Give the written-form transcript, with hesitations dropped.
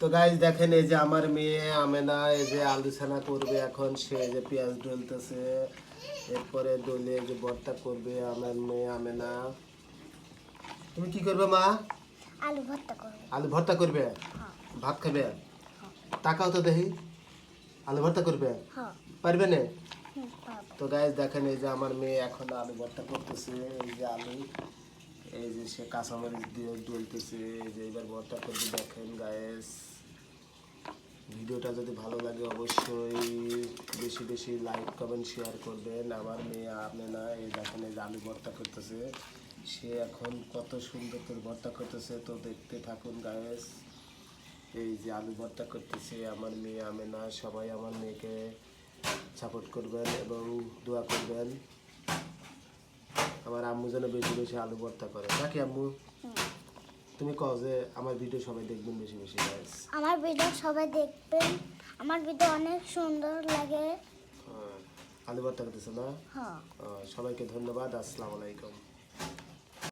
তো গাইজ দেখেন এই যে আমার মেয়ে আমেনা এই যে আলু ছানা করবে এখন সে এই যে পেঁয়াজ ডলতেছে এরপরে ডলে যে ভর্তা করবে আমার মেয়ে আমেনা। তুমি কি করবে মা? আলু ভর্তা করব। আলু ভর্তা করবে? হ্যাঁ ভাত খাবে? হ্যাঁ তাকাও তো দেখি আলু ভর্তা করবে হ্যাঁ পারবে না? পারবো। তো গাইজ দেখেন এই যে আমার মেয়ে এখন আলু ভর্তা করতেছে এই যে আলু এই যে সে কাঁচামরিচ দিয়ে ডলতেছে এই যে এবার ভর্তা করবে দেখেন গাইজ। ভিডিওটা যদি ভালো লাগে অবশ্যই বেশি বেশি লাইক কমেন্ট শেয়ার করবেন। আমার মেয়ে আমেনা এই দেখেন এই যে আলু ভর্তা করতেছে সে এখন কত সুন্দর করে ভর্তা করতেছে তো দেখতে থাকুন গাইজ। এই যে আলু ভর্তা করতেছে আমার মেয়ে আমেনা। সবাই আমার মেয়েকে সাপোর্ট করবেন এবং দোয়া করবেন আমার আম্মু যেন বেশি বেশি আলু ভর্তা করে নাকি আম্মু? তুমি কও যে আমার ভিডিও সবাই দেখবেন বেশি বেশি গাইজ। আমার ভিডিও সবাই দেখবেন, আমার ভিডিও অনেক সুন্দর লাগে। আলু ভর্তা করতেছে না? হ্যাঁ সবাইকে ধন্যবাদ। আসসালামু আলাইকুম।